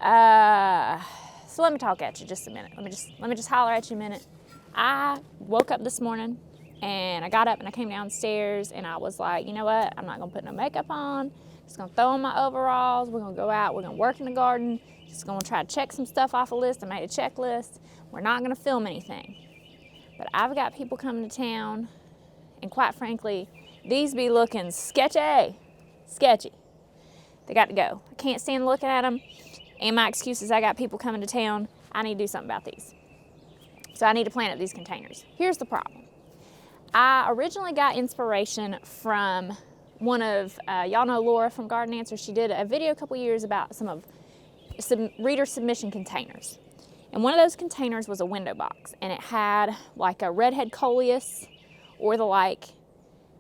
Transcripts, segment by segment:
So let me talk at you just a minute. Let me just holler at you a minute. I woke up this morning and I got up and I came downstairs and I was like, you know what? I'm not gonna put no makeup on. Just gonna throw on my overalls. We're gonna go out. We're gonna work in the garden. Just gonna try to check some stuff off a list. I made a checklist. We're not gonna film anything. But I've got people coming to town, and quite frankly, these be looking sketchy. They got to go. I can't stand looking at them. And my excuse is I got people coming to town. I need to do something about these. So I need to plant up these containers. Here's the problem. I originally got inspiration from one of, y'all know Laura from Garden Answers. She did a video a couple years about some reader submission containers. And one of those containers was a window box. And it had like a redhead coleus or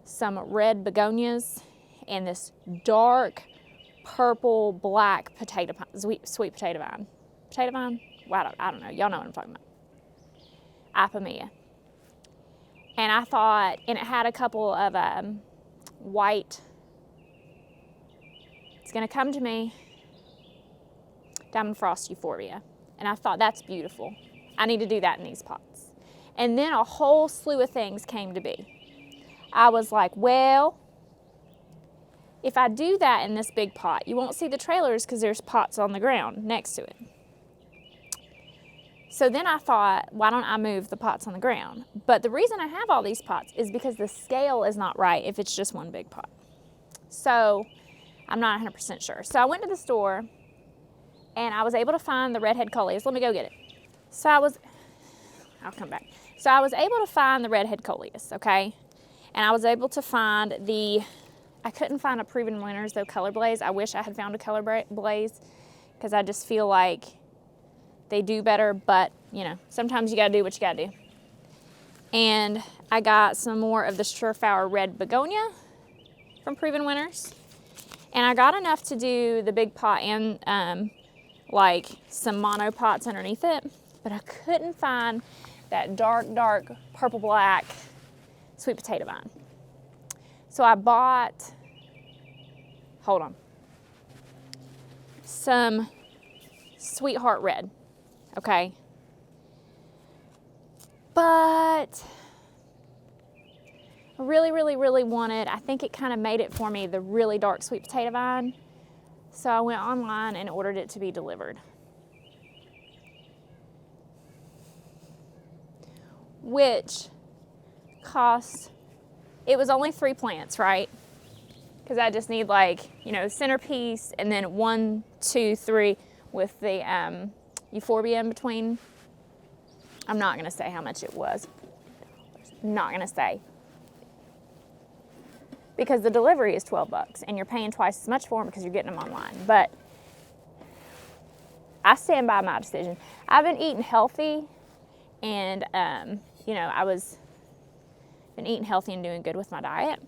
some red begonias and this dark purple black potato pine, sweet potato vine. Potato vine? Well, I don't know. Y'all know what I'm talking about. Ipomoea. And I thought, and it had a couple of white, it's gonna come to me, Diamond Frost Euphorbia. And I thought, that's beautiful. I need to do that in these pots. And then a whole slew of things came to be. I was like, well, if I do that in this big pot, you won't see the trailers because there's pots on the ground next to it. So then I thought, why don't I move the pots on the ground? But the reason I have all these pots is because the scale is not right if it's just one big pot. So I'm not 100% sure. So I went to the store and I was able to find the redhead coleus. Let me go get it. I'll come back. So I was able to find the redhead coleus, okay? And I was able to find I couldn't find a Proven Winners, though, Color Blaze. I wish I had found a Color Blaze because I just feel like they do better, but, you know, sometimes you got to do what you got to do. And I got some more of the Surefire Red Begonia from Proven Winners. And I got enough to do the big pot and, like, some mono pots underneath it, but I couldn't find that dark purple-black sweet potato vine. So I bought, some Sweetheart Red, okay? But I really wanted, I think it kind of made it for me, the really dark sweet potato vine. So I went online and ordered it to be delivered. Which cost, it was only 3 plants, right? Because I just need centerpiece and then 1, 2, 3 with the euphorbia in between. I'm not gonna say how much it was. Not gonna say. Because the delivery is $12 and you're paying twice as much for them because you're getting them online. But I stand by my decision. I've been eating healthy and I was been eating healthy and doing good with my diet.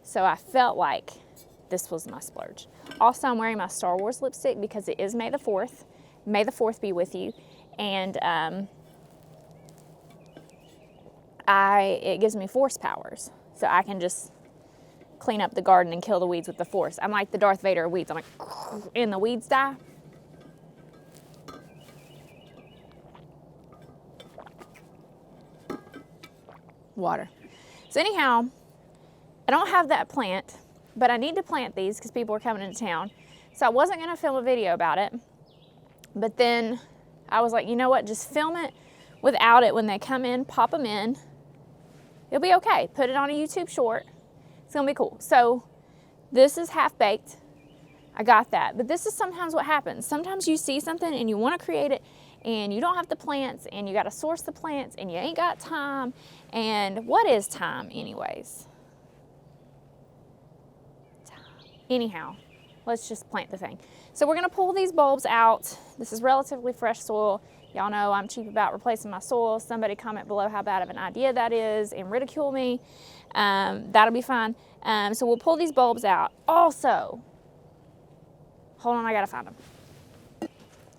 So I felt like this was my splurge. Also, I'm wearing my Star Wars lipstick because it is May the 4th. May the 4th be with you. And it gives me force powers. So I can just clean up the garden and kill the weeds with the force. I'm like the Darth Vader of weeds. I'm like, and the weeds die. Water. So anyhow, I don't have that plant, but I need to plant these because people are coming into town. So I wasn't going to film a video about it, but then I was like, you know what, just film it without it when they come in, pop them in. It'll be okay. Put it on a YouTube short. It's going to be cool. So this is half-baked. I got that. But this is sometimes what happens. Sometimes you see something and you want to create it and you don't have the plants and you got to source the plants and you ain't got time. And what is time anyways? Anyhow, let's just plant the thing. So we're gonna pull these bulbs out. This is relatively fresh soil. Y'all know I'm cheap about replacing my soil. Somebody comment below how bad of an idea that is and ridicule me. That'll be fine. So we'll pull these bulbs out. Also, hold on, I gotta find them.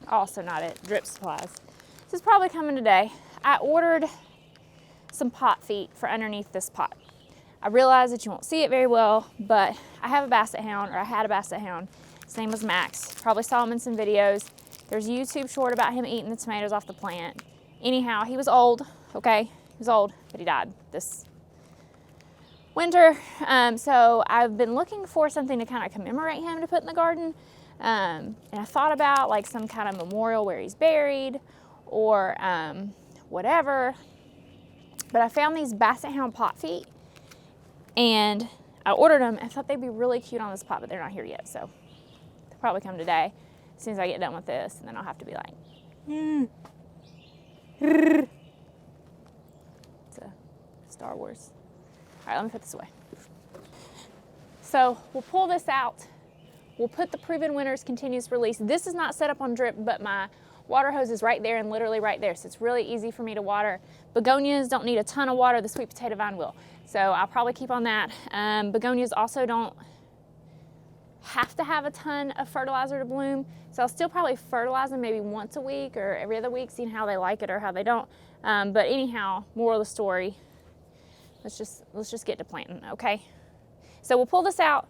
Also not it, drip supplies. This is probably coming today. I ordered some pot feet for underneath this pot. I realize that you won't see it very well, but I have a basset hound, or I had a basset hound. His name was Max. Probably saw him in some videos. There's a YouTube short about him eating the tomatoes off the plant. Anyhow, he was old, okay? He was old, but he died this winter. So I've been looking for something to kind of commemorate him to put in the garden. And I thought about like some kind of memorial where he's buried or whatever. But I found these basset hound pot feet and I ordered them. I thought they'd be really cute on this pot, but they're not here yet. So they'll probably come today as soon as I get done with this. And then I'll have to be like, It's a Star Wars. All right, let me put this away. So we'll pull this out. We'll put the Proven Winners continuous release. This is not set up on drip, but my water hose is right there and literally right there. So it's really easy for me to water. Begonias don't need a ton of water. The sweet potato vine will. So I'll probably keep on that. Begonias also don't have to have a ton of fertilizer to bloom. So I'll still probably fertilize them maybe once a week or every other week, seeing how they like it or how they don't. But anyhow, moral of the story, let's just get to planting, okay? So we'll pull this out.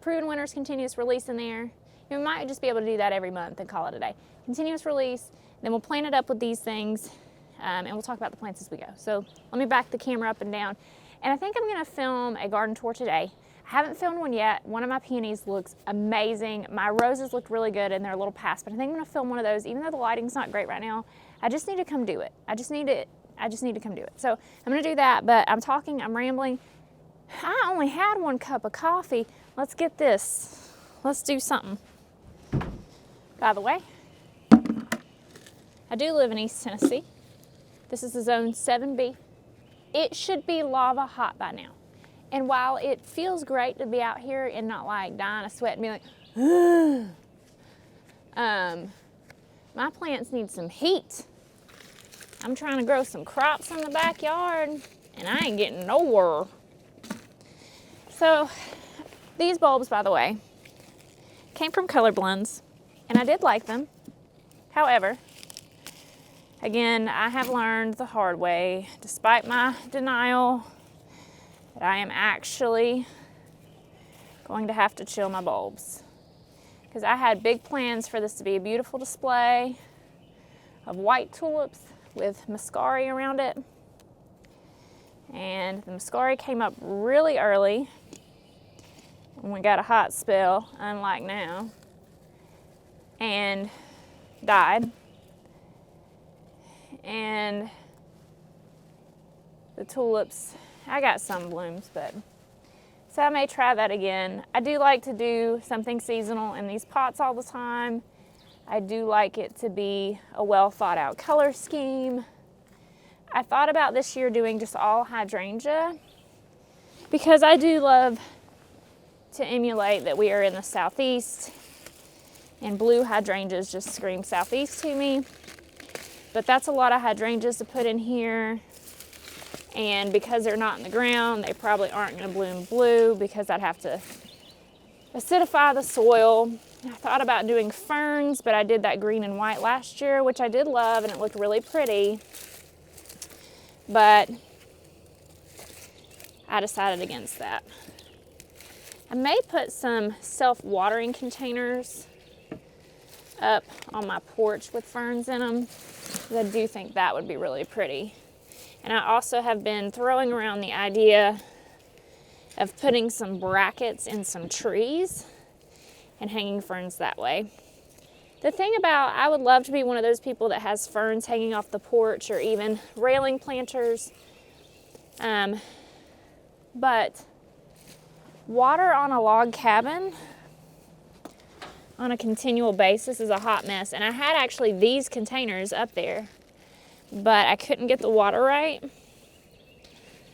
Proven Winners continuous release in there. We might just be able to do that every month and call it a day. Continuous release, then we'll plant it up with these things, and we'll talk about the plants as we go. So let me back the camera up and down. And I think I'm gonna film a garden tour today. I haven't filmed one yet. One of my peonies looks amazing. My roses look really good and they're a little past, but I think I'm gonna film one of those, even though the lighting's not great right now. I just need to come do it. I just need to come do it. So I'm gonna do that, but I'm rambling. I only had 1 cup of coffee. Let's get this. Let's do something. By the way, I do live in East Tennessee. This is the zone 7B. It should be lava hot by now. And while it feels great to be out here and not like dying of sweat and be like, my plants need some heat. I'm trying to grow some crops in the backyard and I ain't getting nowhere. So these bulbs, by the way, came from Color Blends and I did like them. However, again, I have learned the hard way, despite my denial, that I am actually going to have to chill my bulbs. Because I had big plans for this to be a beautiful display of white tulips with muscari around it. And the muscari came up really early when we got a hot spell, unlike now, and died. And the tulips, I got some blooms, but so I may try that again. I do like to do something seasonal in these pots all the time. I do like it to be a well thought out color scheme. I thought about this year doing just all hydrangea because I do love to emulate that we are in the southeast and blue hydrangeas just scream southeast to me. But that's a lot of hydrangeas to put in here. And because they're not in the ground, they probably aren't going to bloom blue because I'd have to acidify the soil. I thought about doing ferns, but I did that green and white last year, which I did love and it looked really pretty. But I decided against that. I may put some self-watering containers up on my porch with ferns in them, because I do think that would be really pretty. And I also have been throwing around the idea of putting some brackets in some trees and hanging ferns that way. The thing about, I would love to be one of those people that has ferns hanging off the porch or even railing planters. But water on a log cabin on a continual basis is a hot mess. And I had actually these containers up there, but I couldn't get the water right.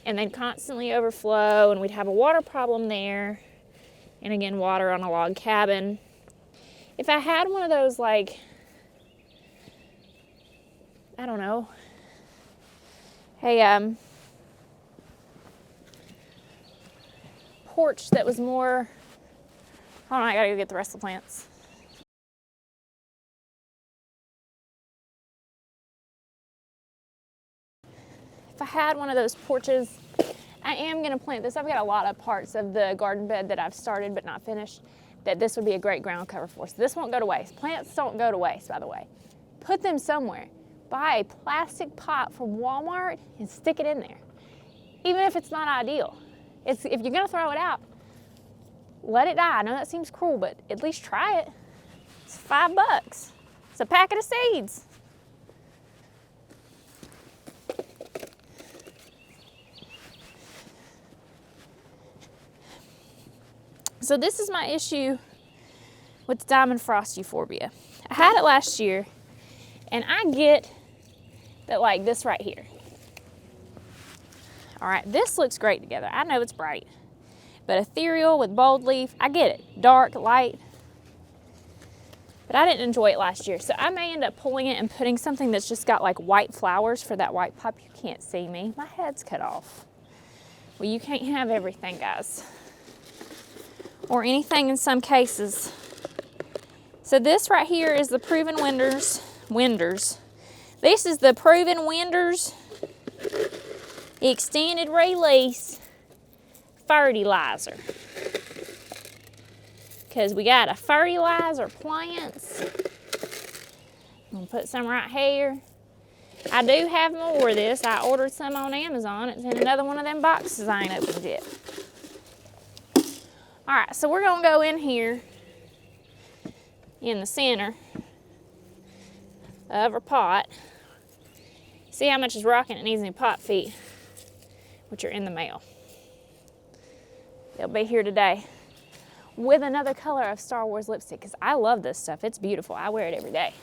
And they'd constantly overflow and we'd have a water problem there. And again, water on a log cabin. If I had one of those, like, I don't know, a porch that was more, hold on, I gotta go get the rest of the plants. If I had one of those porches, I am gonna plant this. I've got a lot of parts of the garden bed that I've started but not finished that this would be a great ground cover for. So this won't go to waste. Plants don't go to waste, by the way. Put them somewhere. Buy a plastic pot from Walmart and stick it in there. Even if it's not ideal. If you're gonna throw it out, let it die. I know that seems cruel, but at least try it. It's $5. It's a packet of seeds. So this is my issue with diamond frost euphorbia. I had it last year, and I get that, like this right here. All right, this looks great together. I know it's bright, but ethereal with bold leaf, I get it. Dark, light, but I didn't enjoy it last year. So I may end up pulling it and putting something that's just got like white flowers for that white pop. You can't see me, my head's cut off. Well, you can't have everything, guys. Or anything in some cases. So this right here is the Proven Winders. This is the Proven Winders Extended Release Fertilizer. Because we got a fertilizer plants. I'm gonna put some right here. I do have more of this. I ordered some on Amazon. It's in another one of them boxes I ain't opened yet. All right, so we're gonna go in here in the center of our pot. See how much is rocking? It needs new pot feet, which are in the mail. They'll be here today with another color of Star Wars lipstick, because I love this stuff. It's beautiful. I wear it every day.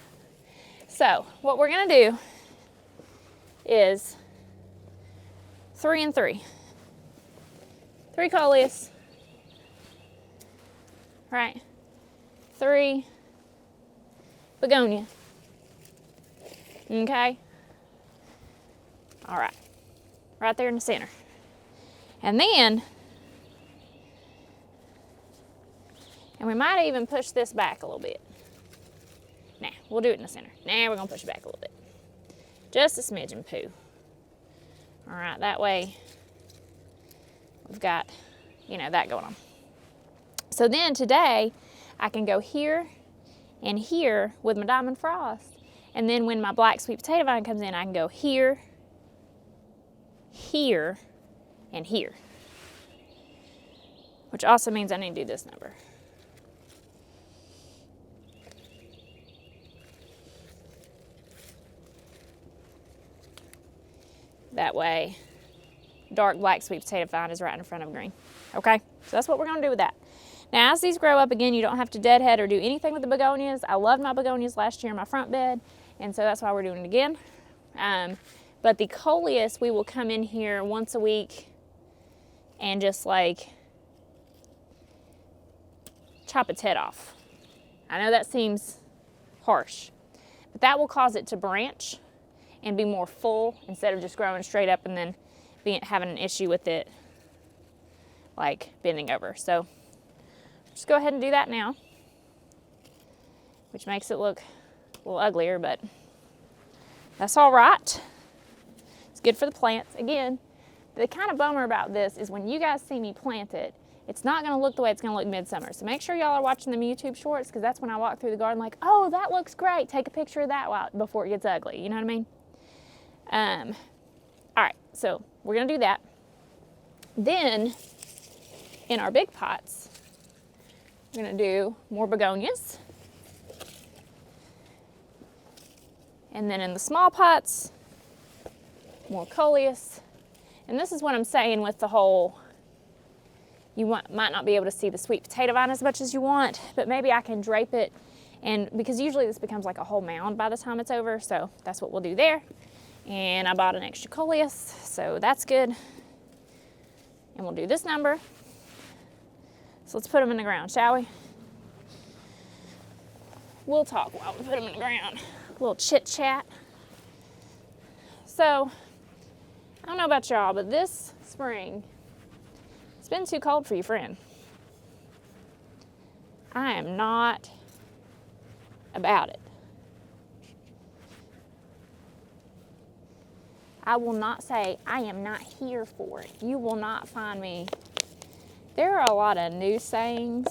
So what we're gonna do is 3 and 3. 3 coleus. Right, 3 begonia. Okay. All right, right there in the center. And then, and we might even push this back a little bit. Nah, we'll do it in the center. Nah, we're gonna push it back a little bit. Just a smidgen, poo. All right, that way we've got, you know, that going on. So then today, I can go here and here with my diamond frost. And then when my black sweet potato vine comes in, I can go here, here, and here. Which also means I need to do this number. That way, dark black sweet potato vine is right in front of green. Okay, so that's what we're gonna do with that. Now, as these grow up, again, you don't have to deadhead or do anything with the begonias. I loved my begonias last year in my front bed, and so that's why we're doing it again. But the coleus, we will come in here once a week and just like chop its head off. I know that seems harsh, but that will cause it to branch and be more full instead of just growing straight up and then having an issue with it like bending over. So just go ahead and do that now, which makes it look a little uglier, but that's all right. It's good for the plants. Again, the kind of bummer about this is when you guys see me plant it, it's not gonna look the way it's gonna look midsummer. So make sure y'all are watching them YouTube shorts, because that's when I walk through the garden like, oh, that looks great. Take a picture of that before it gets ugly. You know what I mean? All right, so we're gonna do that. Then in our big pots, we're gonna do more begonias. And then in the small pots, more coleus. And this is what I'm saying with the whole, might not be able to see the sweet potato vine as much as you want, but maybe I can drape it, and because usually this becomes like a whole mound by the time it's over, so that's what we'll do there. And I bought an extra coleus, so that's good. And we'll do this number. So let's put them in the ground, shall we? We'll talk while we put them in the ground. A little chit chat. So, I don't know about y'all, but this spring, it's been too cold for you, friend. I am not about it. I will not say I am not here for it. You will not find me. There are a lot of new sayings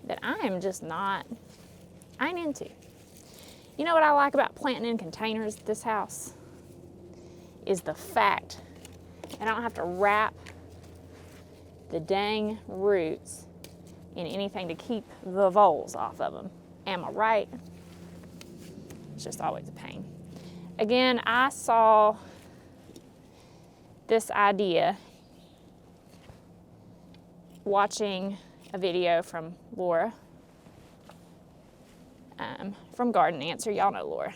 that I ain't into. You know what I like about planting in containers at this house? Is the fact that I don't have to wrap the dang roots in anything to keep the voles off of them. Am I right? It's just always a pain. Again, I saw this idea watching a video from Laura from Garden Answer. Y'all know Laura.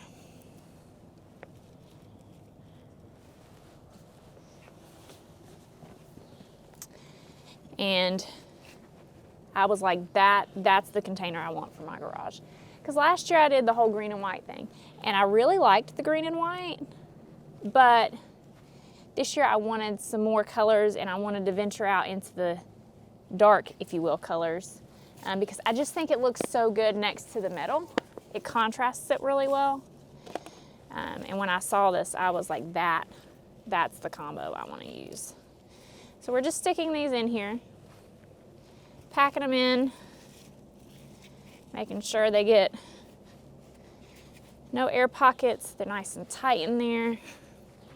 And I was like, that's the container I want for my garage. Because last year I did the whole green and white thing. And I really liked the green and white. But this year I wanted some more colors, and I wanted to venture out into the dark, if you will, colors. Because I just think it looks so good next to the metal. It contrasts it really well. And when I saw this, I was like, that's the combo I want to use. So we're just sticking these in here, packing them in, making sure they get no air pockets, they're nice and tight in there.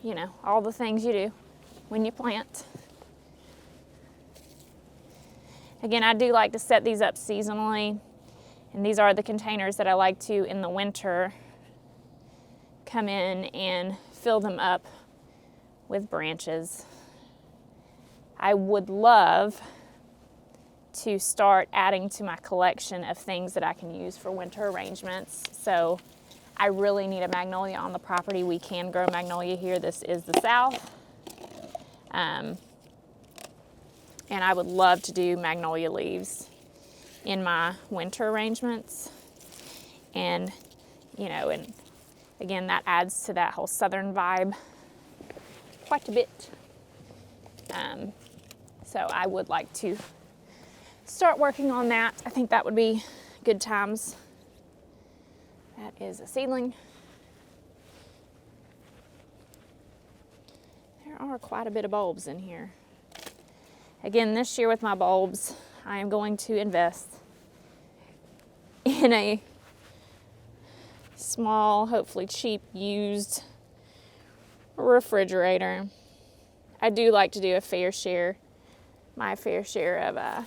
You know, all the things you do when you plant. Again, I do like to set these up seasonally, and these are the containers that I like to, in the winter, come in and fill them up with branches. I would love to start adding to my collection of things that I can use for winter arrangements. So I really need a magnolia on the property. We can grow magnolia here. This is the South. And I would love to do magnolia leaves in my winter arrangements. And, you know, and again, that adds to that whole southern vibe quite a bit. So I would like to start working on that. I think that would be good times. That is a seedling. There are quite a bit of bulbs in here. Again, this year with my bulbs, I am going to invest in a small, hopefully cheap, used refrigerator. I do like to do my fair share of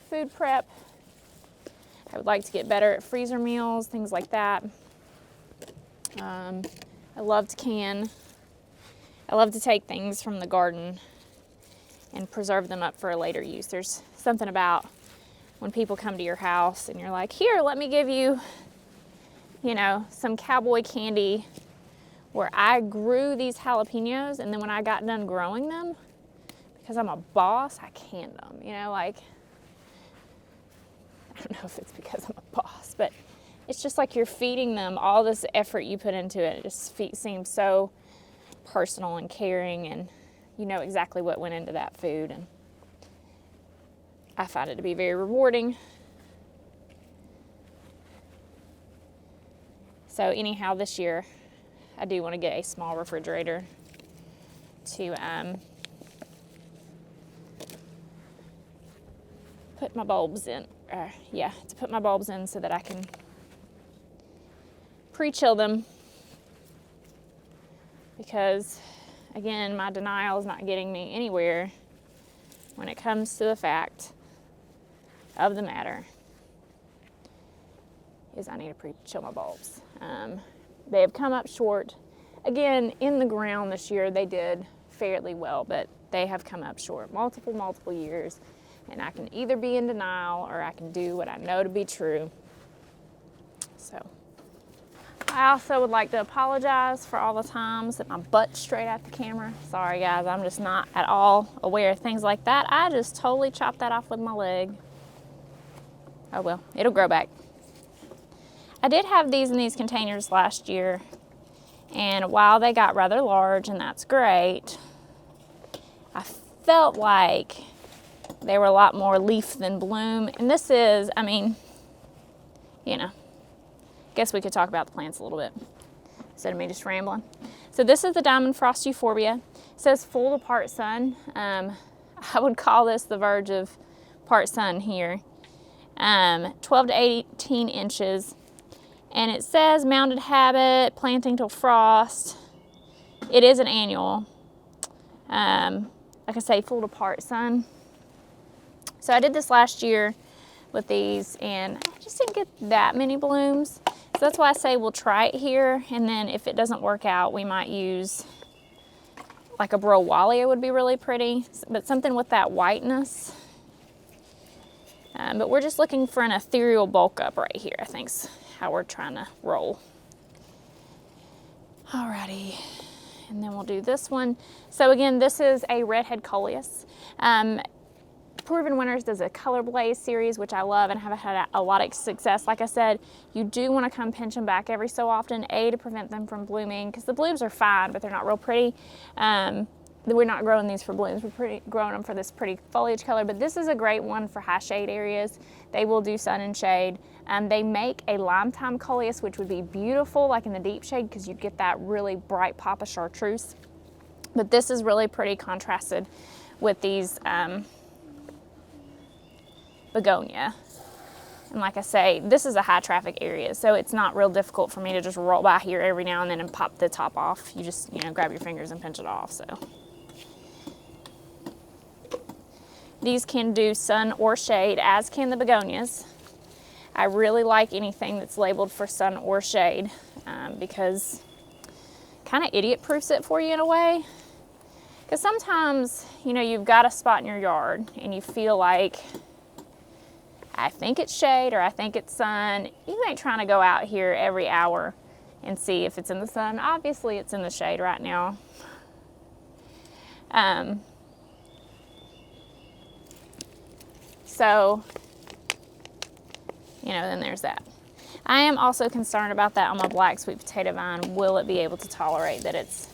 food prep. I would like to get better at freezer meals, things like that. I love to can. I love to take things from the garden and preserve them up for a later use. There's something about when people come to your house and you're like, here, let me give you, you know, some cowboy candy, where I grew these jalapenos, and then when I got done growing them, because I'm a boss, I canned them, you know, like, I don't know if it's because I'm a boss, but it's just like you're feeding them all this effort you put into it. It just seems so personal and caring, and you know exactly what went into that food, and I find it to be very rewarding. So anyhow, this year I do want to get a small refrigerator to put my bulbs in. To put my bulbs in so that I can pre-chill them, because again, my denial is not getting me anywhere when it comes to the fact of the matter is I need to pre-chill my bulbs. They have come up short. Again, in the ground this year, they did fairly well, but they have come up short multiple years, and I can either be in denial or I can do what I know to be true. So I also would like to apologize for all the times that my butt's straight at the camera. Sorry guys, I'm just not at all aware of things like that. I just totally chopped that off with my leg. Oh well, it'll grow back. I did have these in these containers last year, and while they got rather large, and that's great, I felt like they were a lot more leaf than bloom. And this is, I mean, you know, guess we could talk about the plants a little bit instead of me just rambling. So this is the Diamond Frost Euphorbia. It says full to part sun. I would call this the verge of part sun here. 12 to 18 inches. And it says mounded habit, planting till frost. It is an annual. Like I say, full to part sun. So I did this last year with these and I just didn't get that many blooms. So that's why I say we'll try it here, and then if it doesn't work out, we might use like a Browalia would be really pretty, but something with that whiteness. But we're just looking for an ethereal bulk up right here, I think's how we're trying to roll. Alrighty, and then we'll do this one. So again, this is a redhead coleus. Proven Winners does a Color Blaze series, which I love and have had a lot of success. Like I said, you do want to come pinch them back every so often, to prevent them from blooming, because the blooms are fine, but they're not real pretty. We're not growing these for blooms, we're growing them for this pretty foliage color, but this is a great one for high shade areas. They will do sun and shade. They make a lime-time coleus, which would be beautiful, like in the deep shade, because you'd get that really bright pop of chartreuse. But this is really pretty contrasted with these begonia. And like I say, this is a high traffic area, so it's not real difficult for me to just roll by here every now and then and pop the top off. You just, grab your fingers and pinch it off. So these can do sun or shade, as can the begonias. I really like anything that's labeled for sun or shade, because kind of idiot proofs it for you in a way. Because sometimes, you've got a spot in your yard and you feel like, I think it's shade or I think it's sun. You ain't trying to go out here every hour and see if it's in the sun. Obviously it's in the shade right now. So, then there's that. I am also concerned about that on my black sweet potato vine. Will it be able to tolerate that it's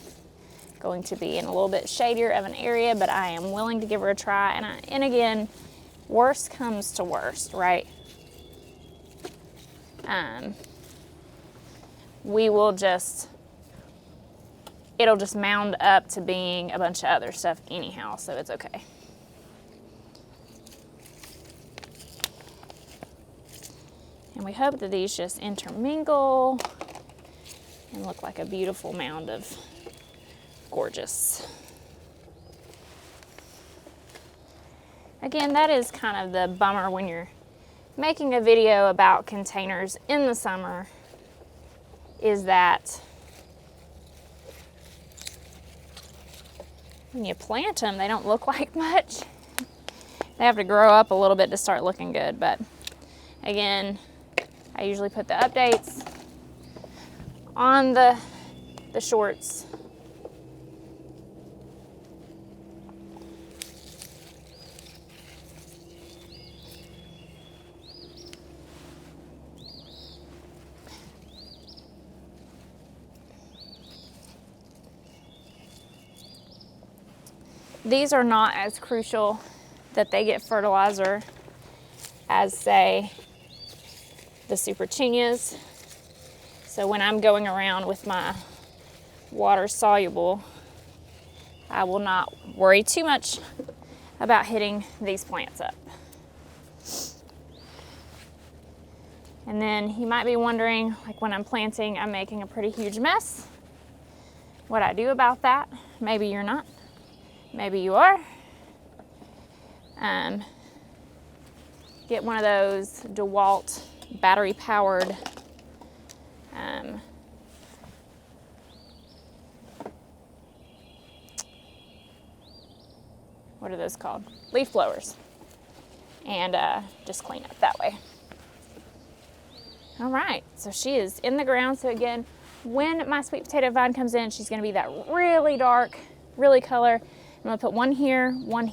going to be in a little bit shadier of an area? But I am willing to give her a try. And again, worst comes to worst, right? It'll just mound up to being a bunch of other stuff anyhow, so it's okay. And we hope that these just intermingle and look like a beautiful mound of gorgeous. Again, that is kind of the bummer when you're making a video about containers in the summer, is that when you plant them, they don't look like much. They have to grow up a little bit to start looking good, but again, I usually put the updates on the shorts. These are not as crucial that they get fertilizer as, say, the Supercinias. So when I'm going around with my water soluble, I will not worry too much about hitting these plants up. And then you might be wondering, like when I'm planting, I'm making a pretty huge mess. What I do about that, maybe you're not. Maybe you are. Get one of those DeWalt battery powered what are those called? Leaf blowers. And just clean up that way. All right, so she is in the ground. So again, when my sweet potato vine comes in, she's gonna be that really dark, really color. I'm gonna put one here, and one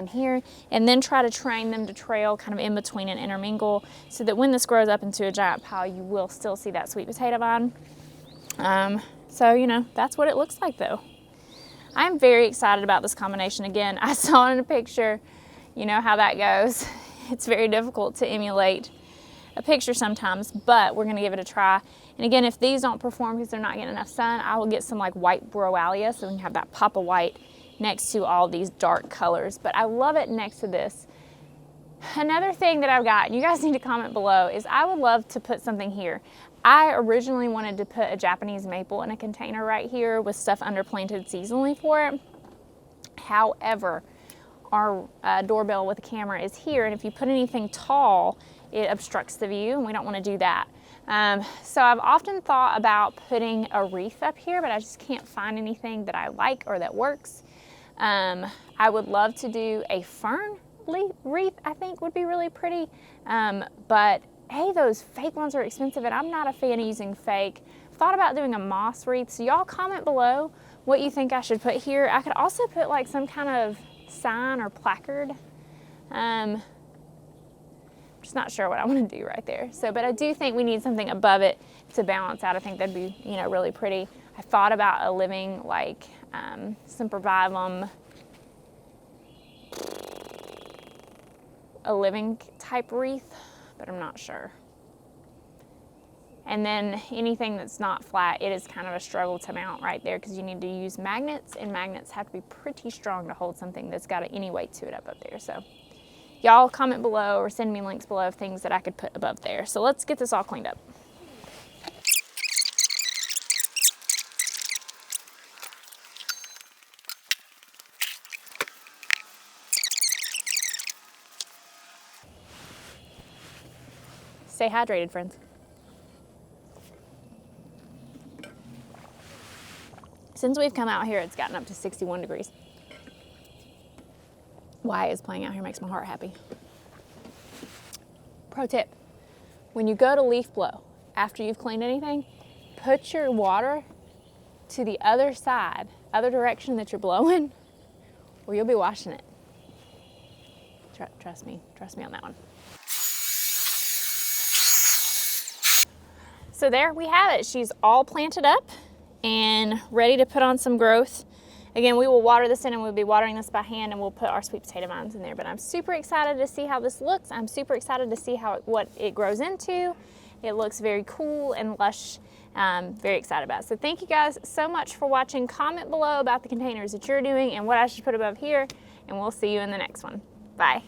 here, and then try to train them to trail kind of in between and intermingle, so that when this grows up into a giant pile, you will still see that sweet potato vine. So, that's what it looks like though. I'm very excited about this combination. Again, I saw it in a picture. You know how that goes. It's very difficult to emulate a picture sometimes, but we're gonna give it a try. And again, if these don't perform because they're not getting enough sun, I will get some like white Browalia, so we can have that pop of white next to all these dark colors. But I love it next to this Another thing that I've got, and you guys need to comment below, is I would love to put something here. I originally wanted to put a Japanese maple in a container right here with stuff underplanted seasonally for it. However, our doorbell with a camera is here, and if you put anything tall, it obstructs the view, and we don't want to do that. So I've often thought about putting a wreath up here, but I just can't find anything that I like or that works. I would love to do a fern wreath, I think would be really pretty, but hey, those fake ones are expensive, and I'm not a fan of using fake. Thought about doing a moss wreath, so y'all comment below what you think I should put here. I could also put like some kind of sign or placard. Just not sure what I want to do right there. So, but I do think we need something above it to balance out. I think that'd be, you know, really pretty. I thought about a living, like Sempervivum, a living type wreath, but I'm not sure. And then anything that's not flat, it is kind of a struggle to mount right there because you need to use magnets, and magnets have to be pretty strong to hold something that's got any weight to it up there. So y'all comment below or send me links below of things that I could put above there. So let's get this all cleaned up. Stay hydrated, friends. Since we've come out here, it's gotten up to 61 degrees. Why is playing out here makes my heart happy. Pro tip, when you go to leaf blow, after you've cleaned anything, put your water to the other side, other direction that you're blowing, or you'll be washing it. Trust me on that one. So there we have it. She's all planted up and ready to put on some growth. Again, we will water this in, and we'll be watering this by hand, and we'll put our sweet potato vines in there. But I'm super excited to see how this looks. I'm super excited to see what it grows into. It looks very cool and lush. Very excited about it. So thank you guys so much for watching. Comment below about the containers that you're doing and what I should put above here, and we'll see you in the next one. Bye.